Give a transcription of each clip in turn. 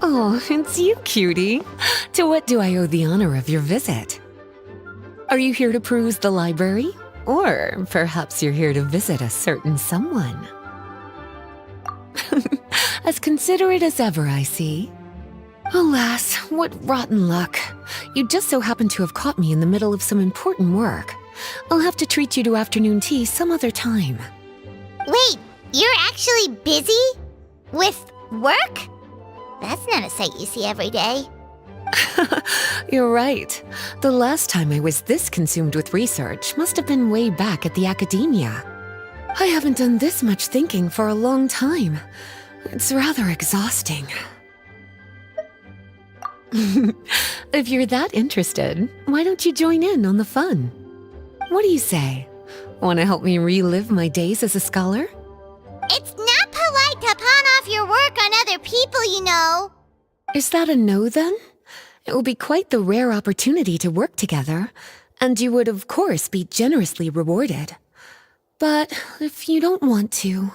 Oh, it's you, cutie. To what do I owe the honor of your visit? Are you here to peruse the library? Or perhaps you're here to visit a certain someone? As considerate as ever, I see. Alas, what rotten luck. You just so happen to have caught me in the middle of some important work. I'll have to treat you to afternoon tea some other time. Wait, you're actually busy? With work? That's not a sight you see every day. You're right. The last time I was this consumed with research must have been way back at the academia. I haven't done this much thinking for a long time. It's rather exhausting. If you're that interested, why don't you join in on the fun? What do you say? Want to help me relive my days as a scholar? It's not polite to pawn off your work on other people, you know. Is that a no, then? It will be quite the rare opportunity to work together, and you would, of course, be generously rewarded. But if you don't want to...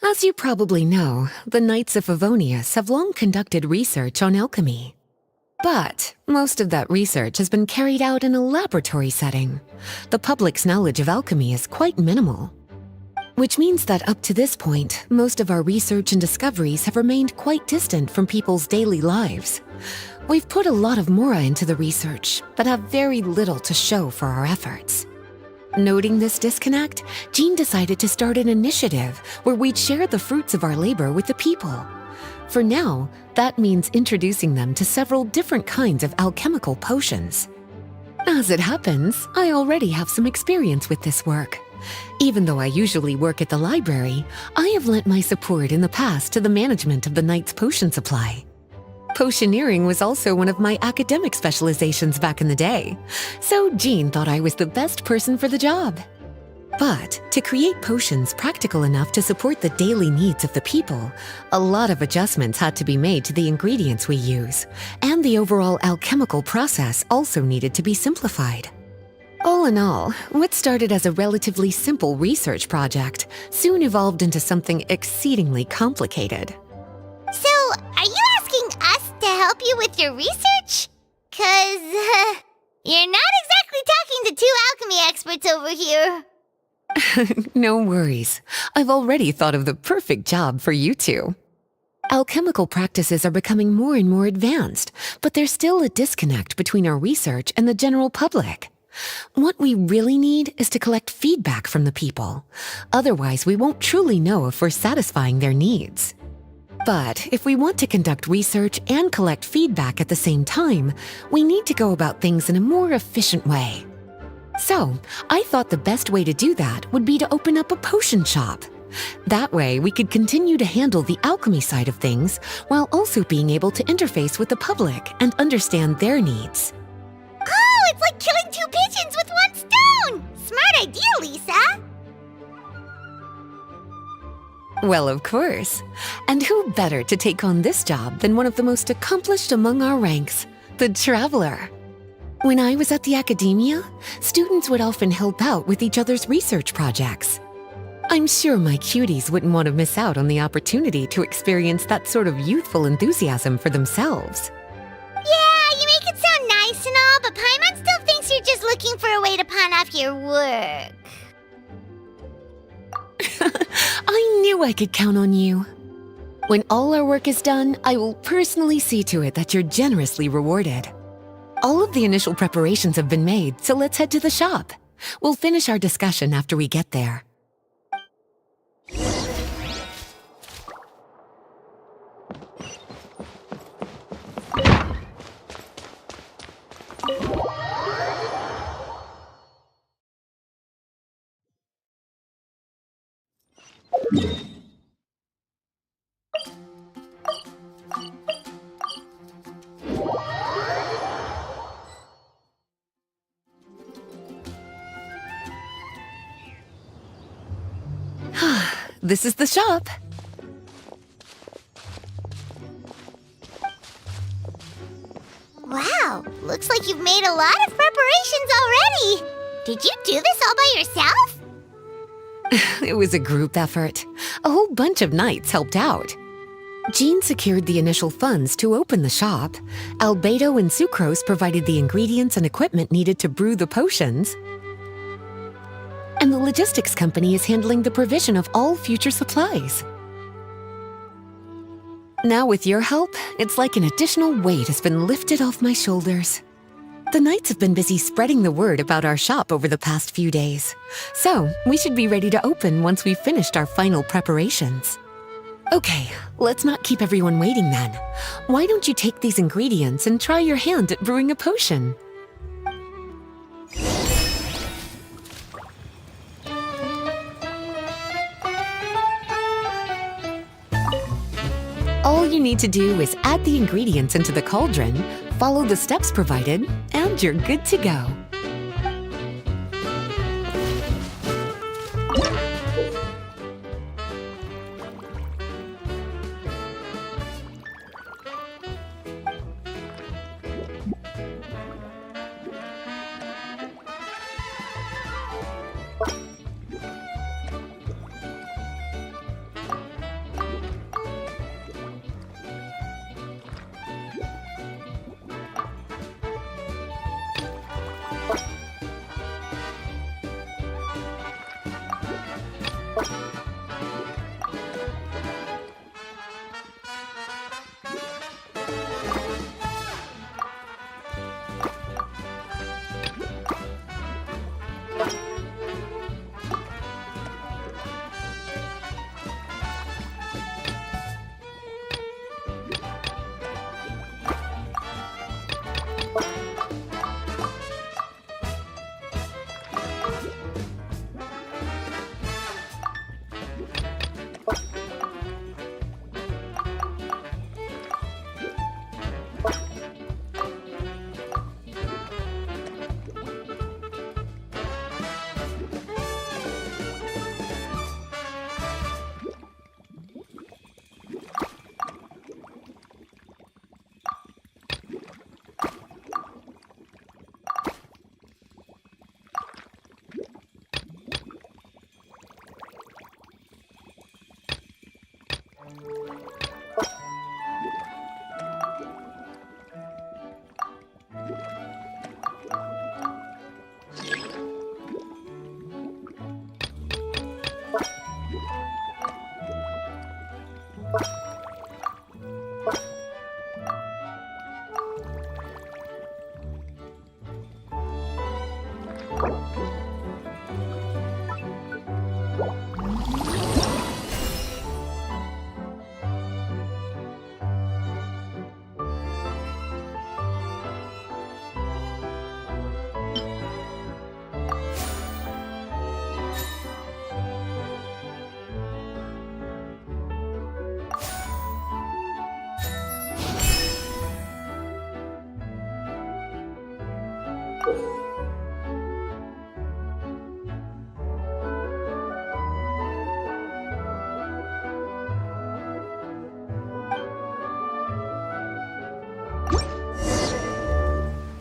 As you probably know, the Knights of Favonius have long conducted research on alchemy. But most of that research has been carried out in a laboratory setting. The public's knowledge of alchemy is quite minimal. Which means that up to this point, most of our research and discoveries have remained quite distant from people's daily lives. We've put a lot of mora into the research, but have very little to show for our efforts. Noting this disconnect, Jean decided to start an initiative where we'd share the fruits of our labor with the people. For now, that means introducing them to several different kinds of alchemical potions. As it happens, I already have some experience with this work. Even though I usually work at the library, I have lent my support in the past to the management of the Knight's potion supply. Potioneering was also one of my academic specializations back in the day, so Jean thought I was the best person for the job. But to create potions practical enough to support the daily needs of the people, a lot of adjustments had to be made to the ingredients we use, and the overall alchemical process also needed to be simplified. All in all, what started as a relatively simple research project soon evolved into something exceedingly complicated. So, are you asking us to help you with your research? 'Cause, you're not exactly talking to two alchemy experts over here. No worries. I've already thought of the perfect job for you two. Alchemical practices are becoming more and more advanced, but there's still a disconnect between our research and the general public. What we really need is to collect feedback from the people. Otherwise, we won't truly know if we're satisfying their needs. But if we want to conduct research and collect feedback at the same time, we need to go about things in a more efficient way. So, I thought the best way to do that would be to open up a potion shop. That way, we could continue to handle the alchemy side of things while also being able to interface with the public and understand their needs. Oh, it's like killing two pigeons with one stone! Smart idea, Lisa! Well, of course. And who better to take on this job than one of the most accomplished among our ranks, the Traveler? When I was at the academia, students would often help out with each other's research projects. I'm sure my cuties wouldn't want to miss out on the opportunity to experience that sort of youthful enthusiasm for themselves. Yeah, you make it sound nice and all, but Paimon still thinks you're just looking for a way to pawn off your work. I knew I could count on you. When all our work is done, I will personally see to it that you're generously rewarded. All of the initial preparations have been made, so let's head to the shop. We'll finish our discussion after we get there. this is the shop. Wow, looks like you've made a lot of preparations already. Did you do this all by yourself? It was a group effort. A whole bunch of knights helped out. Jean secured the initial funds to open the shop. Albedo and Sucrose provided the ingredients and equipment needed to brew the potions. And the logistics company is handling the provision of all future supplies. Now with your help, it's like an additional weight has been lifted off my shoulders. The knights have been busy spreading the word about our shop over the past few days. So we should be ready to open once we've finished our final preparations. Okay, let's not keep everyone waiting then. Why don't you take these ingredients and try your hand at brewing a potion? All you need to do is add the ingredients into the cauldron, follow the steps provided, and you're good to go.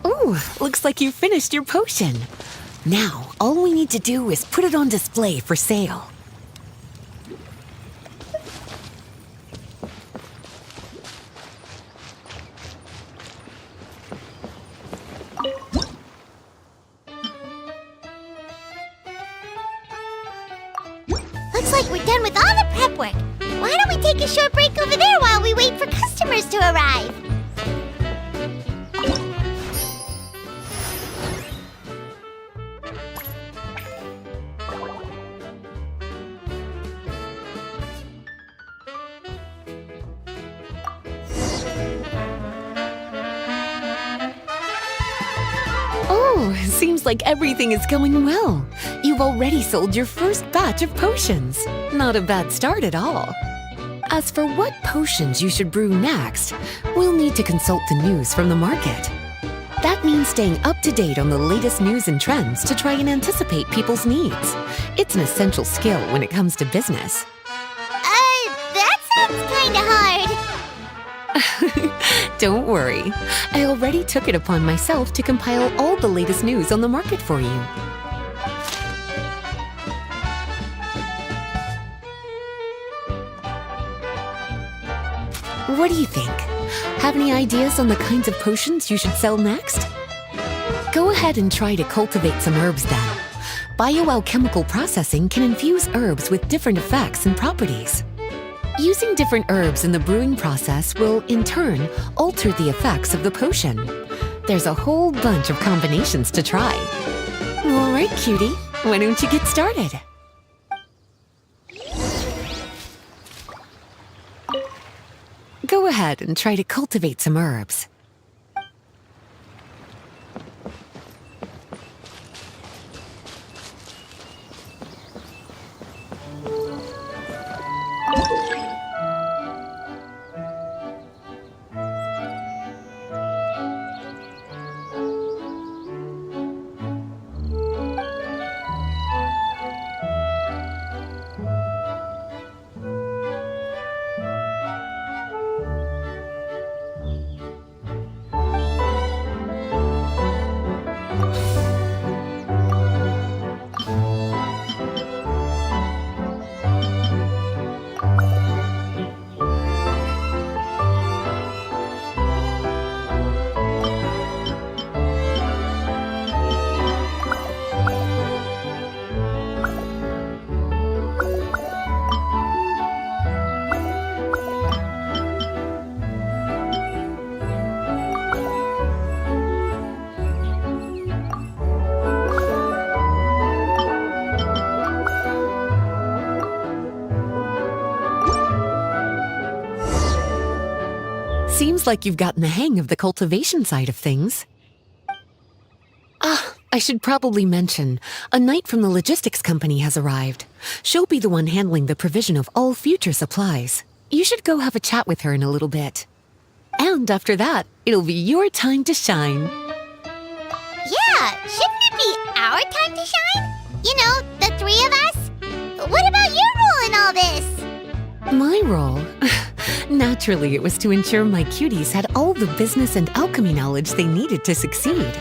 Ooh, looks like you finished your potion. Now, all we need to do is put it on display for sale. Looks like we're done with all the prep work. Why don't we take a short break over there while we wait for customers to arrive? Oh, seems like everything is going well. You've already sold your first batch of potions. Not a bad start at all. As for what potions you should brew next, we'll need to consult the news from the market. That means staying up to date on the latest news and trends to try and anticipate people's needs. It's an essential skill when it comes to business. That's kinda hard. Don't worry. I already took it upon myself to compile all the latest news on the market for you. What do you think? Have any ideas on the kinds of potions you should sell next? Go ahead and try to cultivate some herbs then. Bioalchemical processing can infuse herbs with different effects and properties. Using different herbs in the brewing process will, in turn, alter the effects of the potion. There's a whole bunch of combinations to try. All right, cutie, why don't you get started? Go ahead and try to cultivate some herbs. Seems like you've gotten the hang of the cultivation side of things. I should probably mention, a knight from the logistics company has arrived. She'll be the one handling the provision of all future supplies. You should go have a chat with her in a little bit. And after that, it'll be your time to shine. Yeah, shouldn't it be our time to shine? You know, the three of us? What about your role in all this? My role? Naturally, it was to ensure my cuties had all the business and alchemy knowledge they needed to succeed.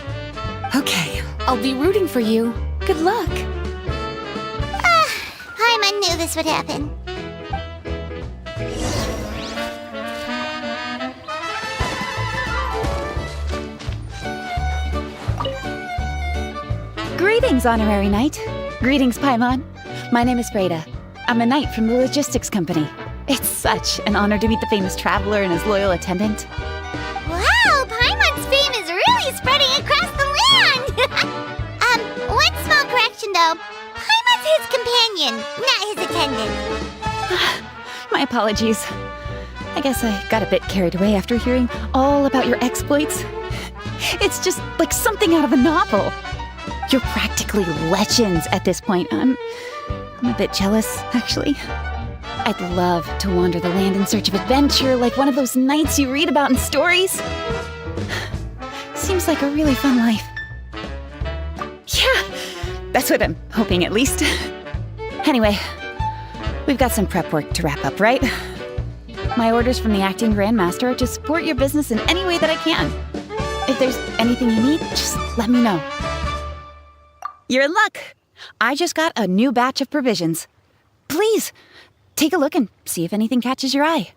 Okay, I'll be rooting for you. Good luck. Paimon knew this would happen. Greetings, Honorary Knight. Greetings, Paimon. My name is Freda. I'm a knight from the logistics company. It's such an honor to meet the famous traveler and his loyal attendant. Wow, Paimon's fame is really spreading across the land! One small correction though. Paimon's his companion, not his attendant. My apologies. I guess I got a bit carried away after hearing all about your exploits. It's just like something out of a novel. You're practically legends at this point. I'm a bit jealous, actually. I'd love to wander the land in search of adventure like one of those knights you read about in stories. Seems like a really fun life. Yeah, that's what I'm hoping at least. Anyway, we've got some prep work to wrap up, right? My orders from the acting Grandmaster are to support your business in any way that I can. If there's anything you need, just let me know. You're in luck. I just got a new batch of provisions. Please, take a look and see if anything catches your eye.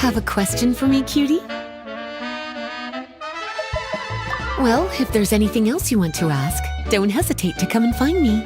Have a question for me, cutie? Well, if there's anything else you want to ask, don't hesitate to come and find me.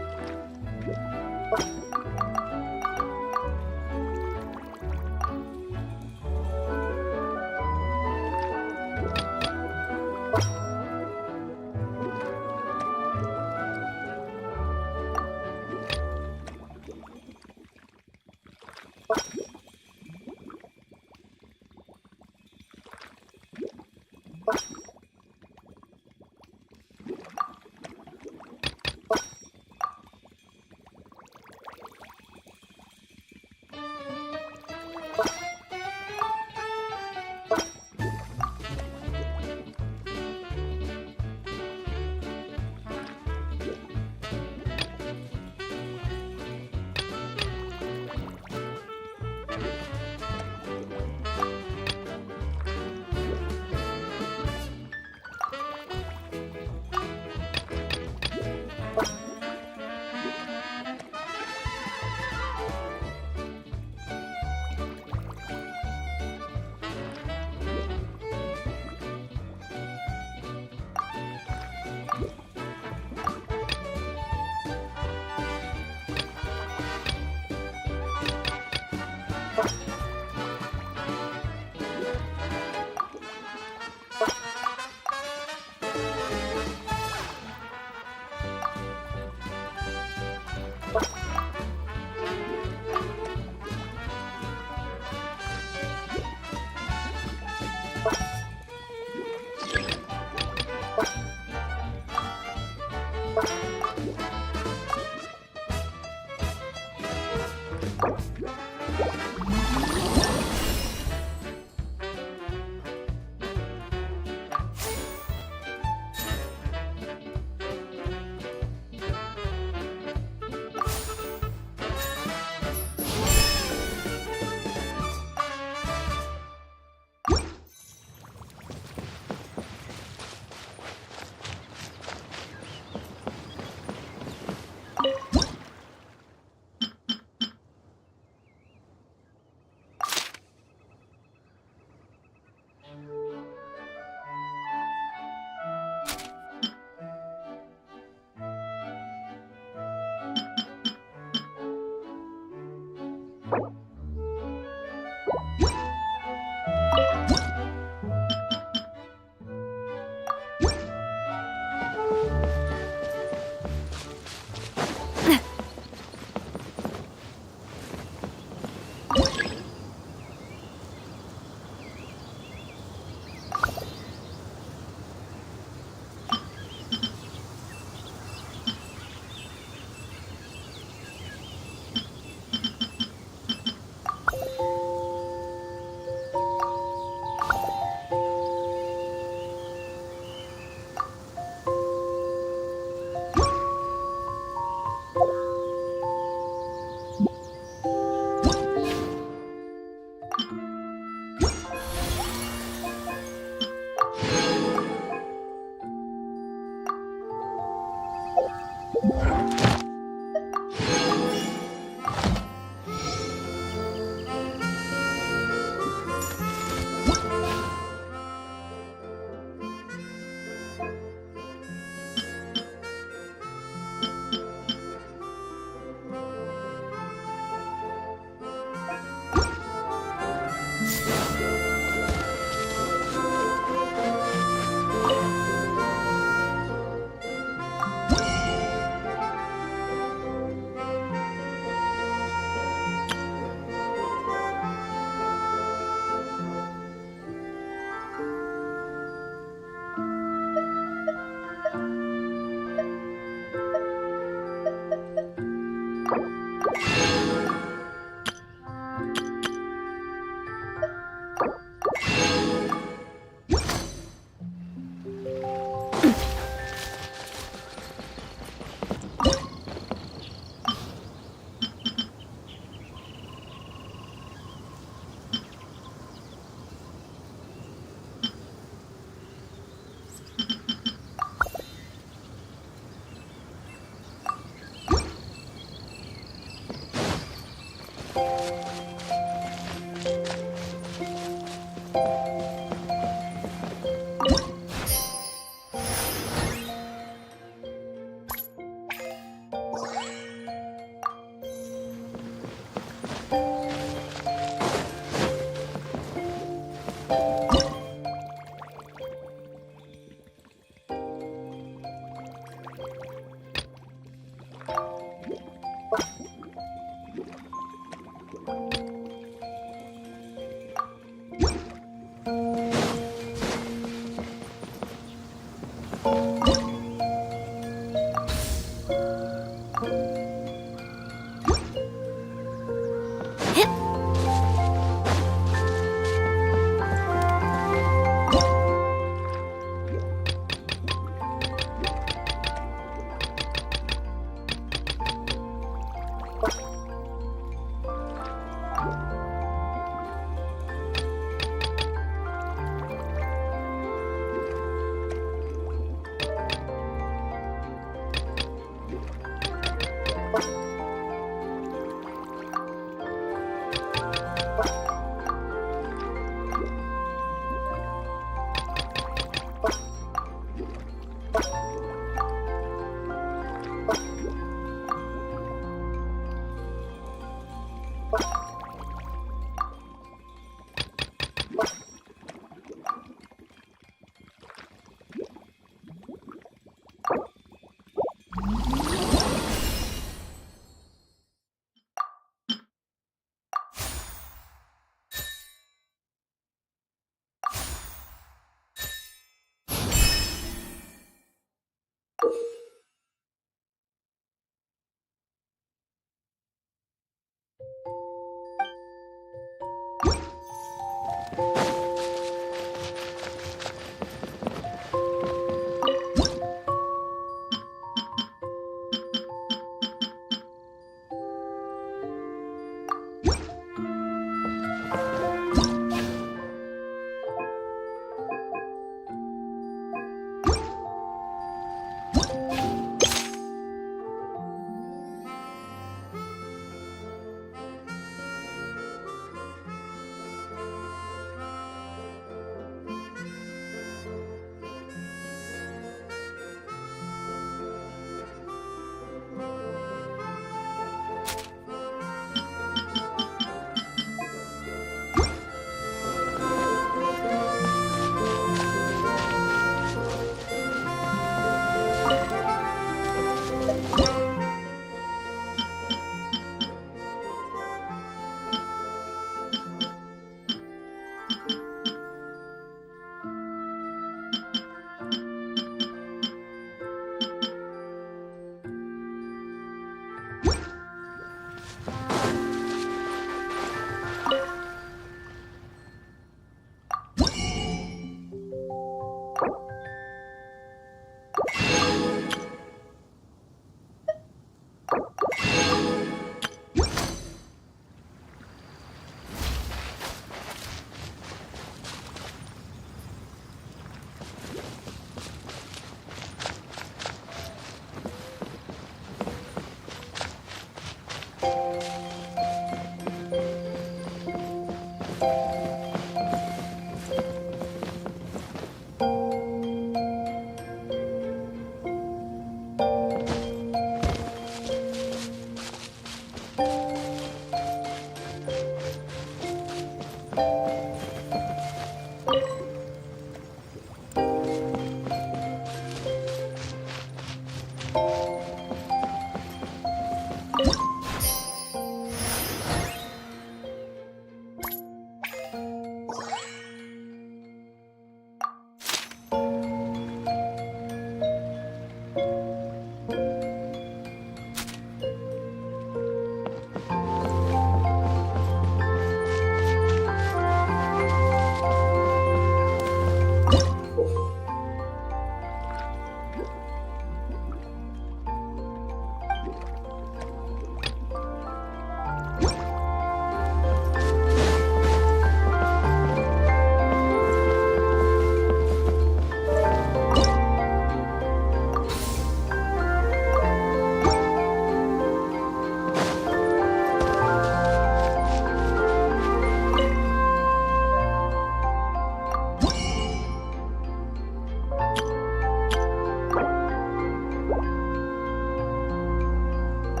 My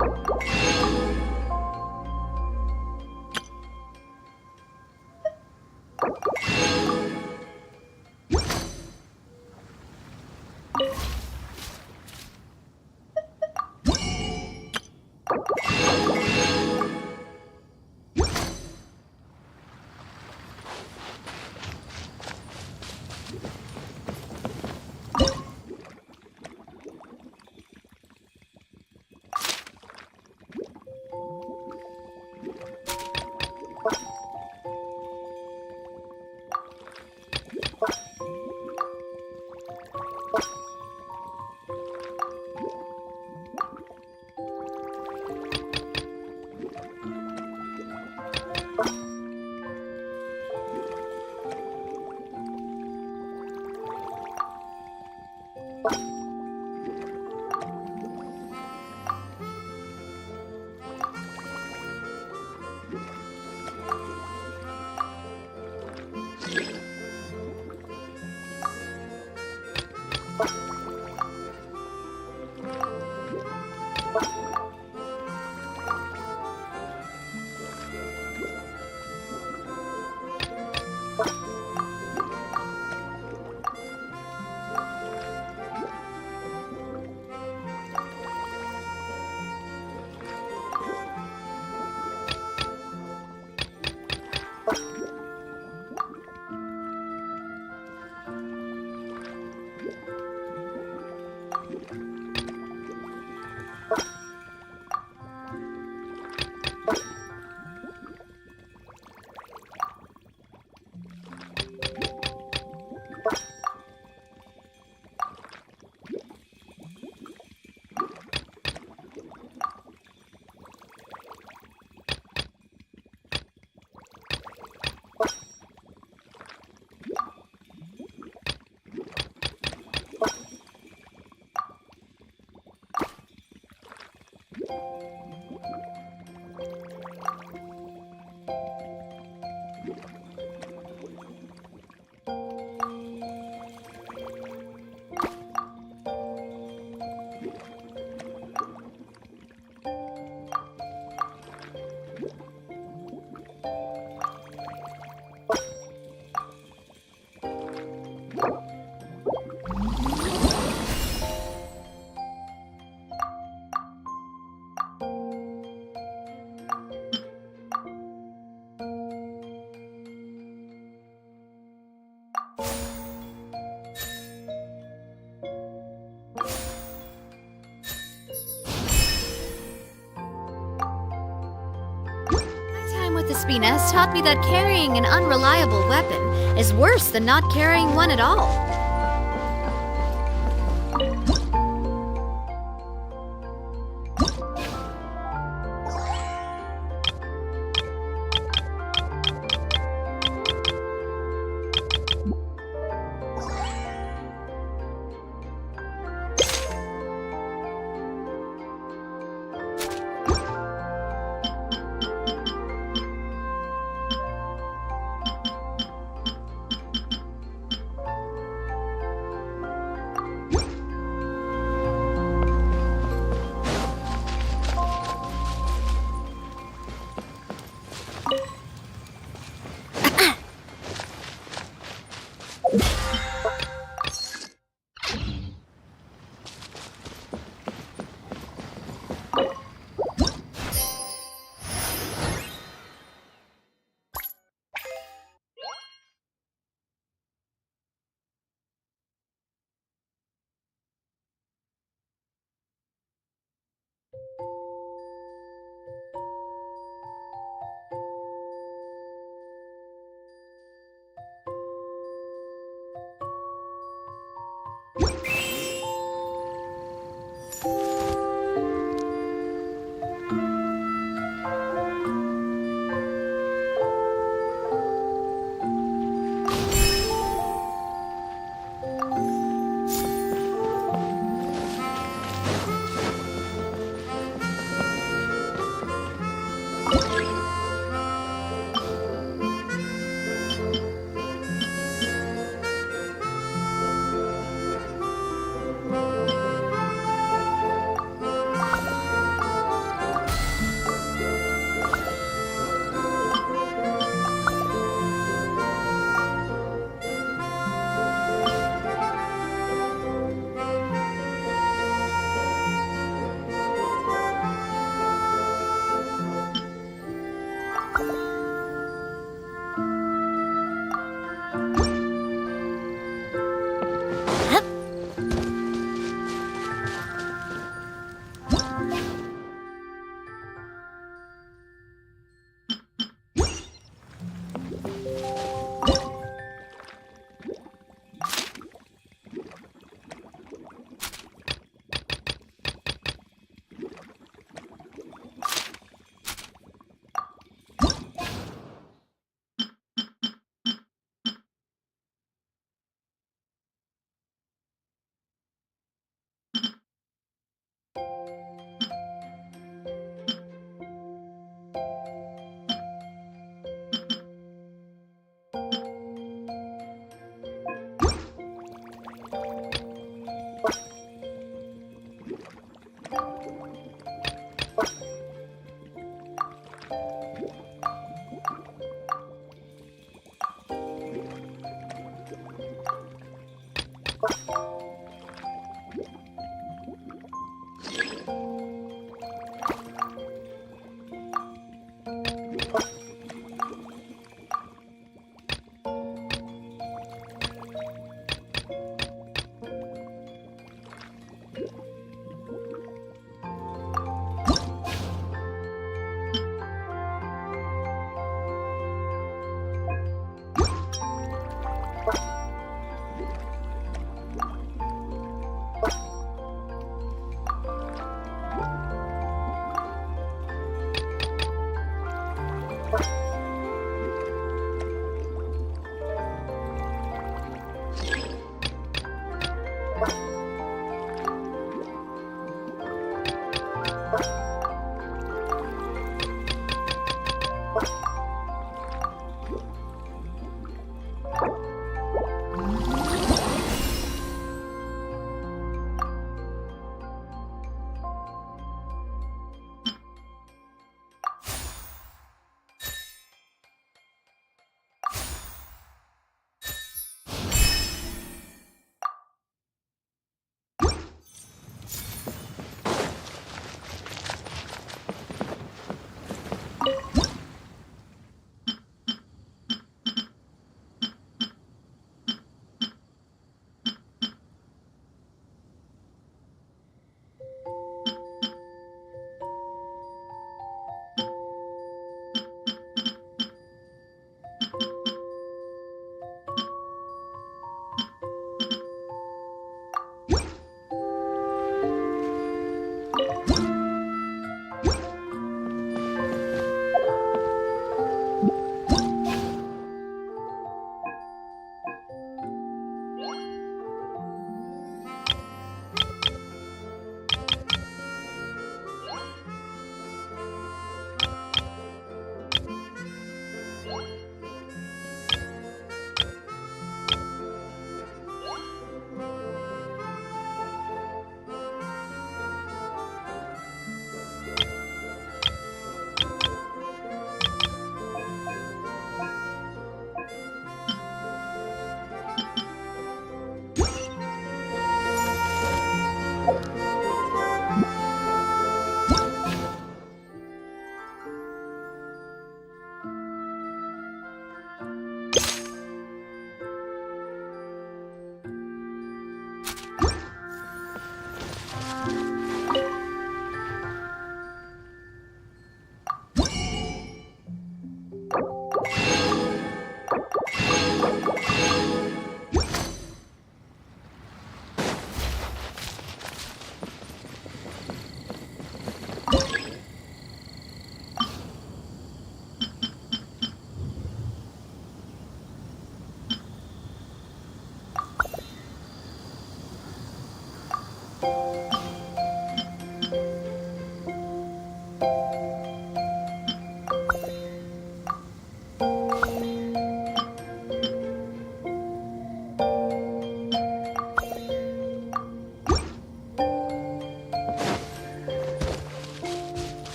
time with the Spina has taught me that carrying an unreliable weapon is worse than not carrying one at all.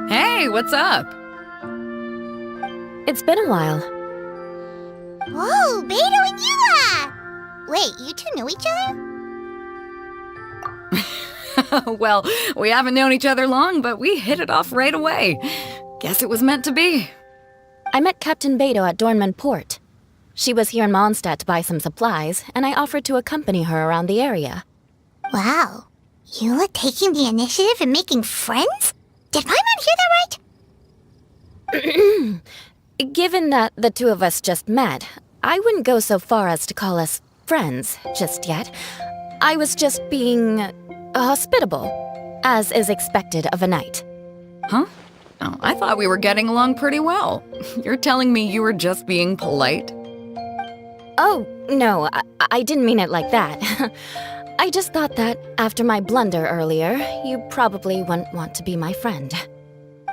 Hey, what's up? It's been a while. Whoa, Beto and Eula! Wait, you two know each other? Well, we haven't known each other long, but we hit it off right away. Guess it was meant to be. I met Captain Beto at Dornman Port. She was here in Mondstadt to buy some supplies, and I offered to accompany her around the area. Wow. Eula taking the initiative and making friends? Did Paimon hear that right? Given that the two of us just met, I wouldn't go so far as to call us friends just yet. I was just being hospitable, as is expected of a knight. Huh? Oh, I thought we were getting along pretty well. You're telling me you were just being polite? Oh, no, I didn't mean it like that. I just thought that after my blunder earlier, you probably wouldn't want to be my friend.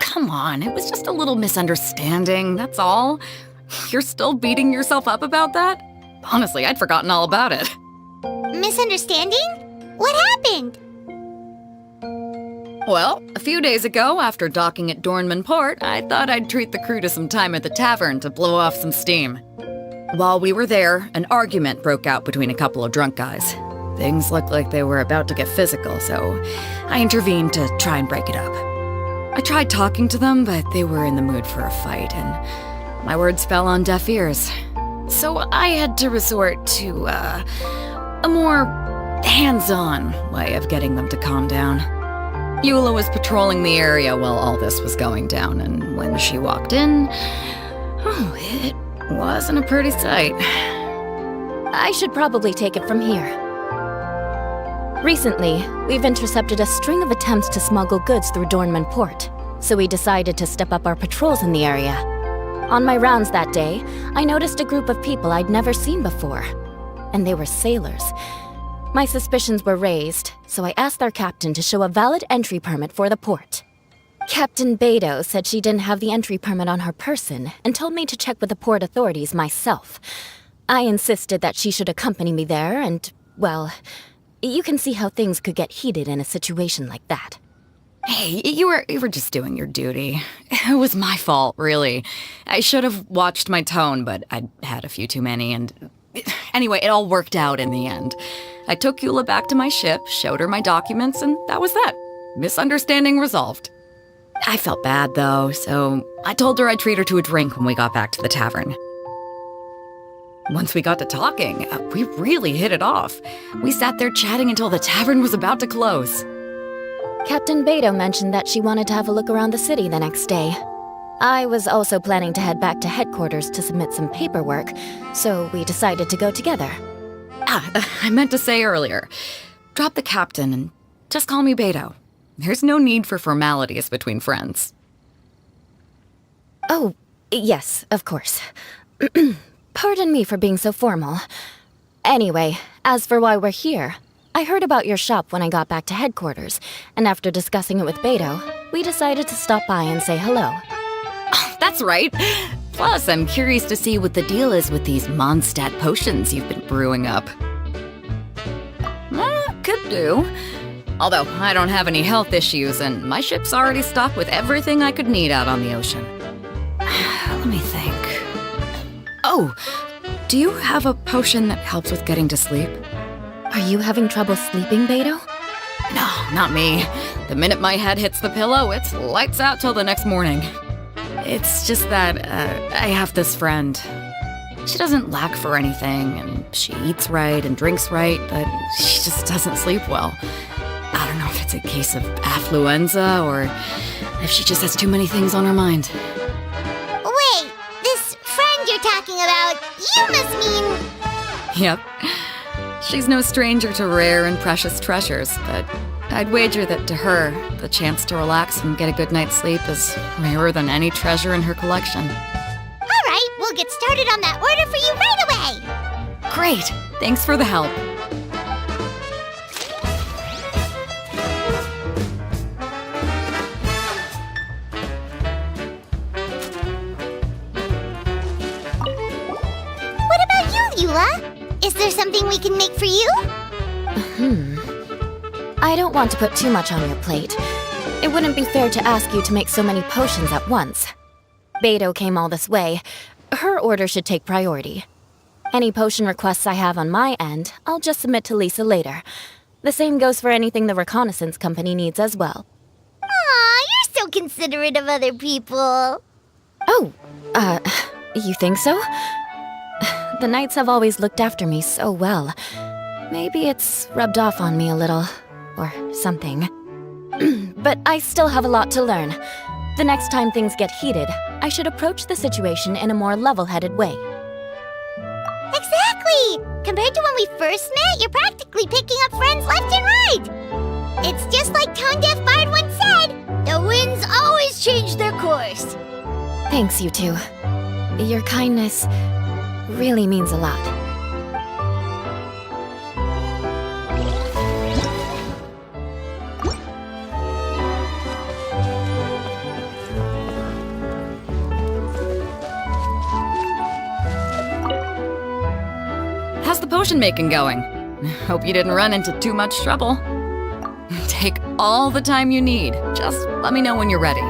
Come on, it was just a little misunderstanding, that's all. You're still beating yourself up about that? Honestly, I'd forgotten all about it. Misunderstanding? What happened? Well, a few days ago, after docking at Dornman Port, I thought I'd treat the crew to some time at the tavern to blow off some steam. While we were there, an argument broke out between a couple of drunk guys. Things looked like they were about to get physical, so I intervened to try and break it up. I tried talking to them, but they were in the mood for a fight, and my words fell on deaf ears. So I had to resort to, a more hands-on way of getting them to calm down. Eula was patrolling the area while all this was going down, and when she walked in, oh, it wasn't a pretty sight. I should probably take it from here. Recently, we've intercepted a string of attempts to smuggle goods through Dornman Port, so we decided to step up our patrols in the area. On my rounds that day, I noticed a group of people I'd never seen before, and they were sailors. My suspicions were raised, so I asked our captain to show a valid entry permit for the port. Captain Beto said she didn't have the entry permit on her person and told me to check with the port authorities myself. I insisted that she should accompany me there and, well, you can see how things could get heated in a situation like that. Hey, you were just doing your duty. It was my fault, really. I should have watched my tone, but I'd had a few too many, and anyway, it all worked out in the end. I took Eula back to my ship, showed her my documents, and that was that. Misunderstanding resolved. I felt bad, though, so I told her I'd treat her to a drink when we got back to the tavern. Once we got to talking, we really hit it off. We sat there chatting until the tavern was about to close. Captain Beto mentioned that she wanted to have a look around the city the next day. I was also planning to head back to headquarters to submit some paperwork, so we decided to go together. I meant to say earlier, drop the captain and just call me Beto. There's no need for formalities between friends. Oh, yes, of course. Pardon me for being so formal. Anyway, as for why we're here, I heard about your shop when I got back to headquarters, and after discussing it with Beto, we decided to stop by and say hello. Oh, that's right. Plus, I'm curious to see what the deal is with these Mondstadt potions you've been brewing up. Could do. Although, I don't have any health issues, and my ship's already stocked with everything I could need out on the ocean. Let me think. Oh, do you have a potion that helps with getting to sleep? Are you having trouble sleeping, Beto? No, not me. The minute my head hits the pillow, it's lights out till the next morning. It's just that I have this friend. She doesn't lack for anything, and she eats right and drinks right, but she just doesn't sleep well. I don't know if it's a case of affluenza or if she just has too many things on her mind. Wait, this friend you're talking about, you must mean... Yep. She's no stranger to rare and precious treasures, but I'd wager that to her, the chance to relax and get a good night's sleep is rarer than any treasure in her collection. All right, we'll get started on that order for you right away. Great! Thanks for the help. What about you, Eula? Is there something we can make for you? I don't want to put too much on your plate. It wouldn't be fair to ask you to make so many potions at once. Beto came all this way. Her order should take priority. Any potion requests I have on my end, I'll just submit to Lisa later. The same goes for anything the reconnaissance company needs as well. Aw, you're so considerate of other people. Oh, you think so? The Knights have always looked after me so well. Maybe it's rubbed off on me a little, or something. But I still have a lot to learn. The next time things get heated, I should approach the situation in a more level-headed way. Exactly! Compared to when we first met, you're practically picking up friends left and right. It's just like Tone Deaf Bard once said, the winds always change their course. Thanks, you two. Your kindness really means a lot. How's the potion making going? Hope you didn't run into too much trouble. Take all the time you need. Just let me know when you're ready.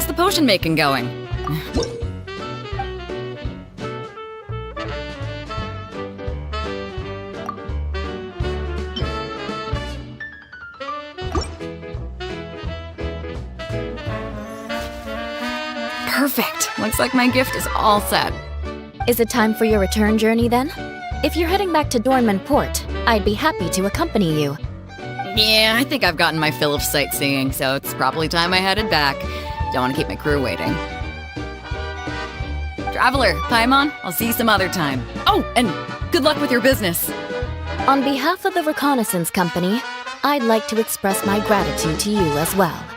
How's the potion making going? Perfect. Looks like my gift is all set. Is it time for your return journey then? If you're heading back to Dornman Port, I'd be happy to accompany you. Yeah, I think I've gotten my fill of sightseeing, so it's probably time I headed back. Don't want to keep my crew waiting. Traveler, Paimon, I'll see you some other time. Oh, and good luck with your business. On behalf of the Reconnaissance Company, I'd like to express my gratitude to you as well.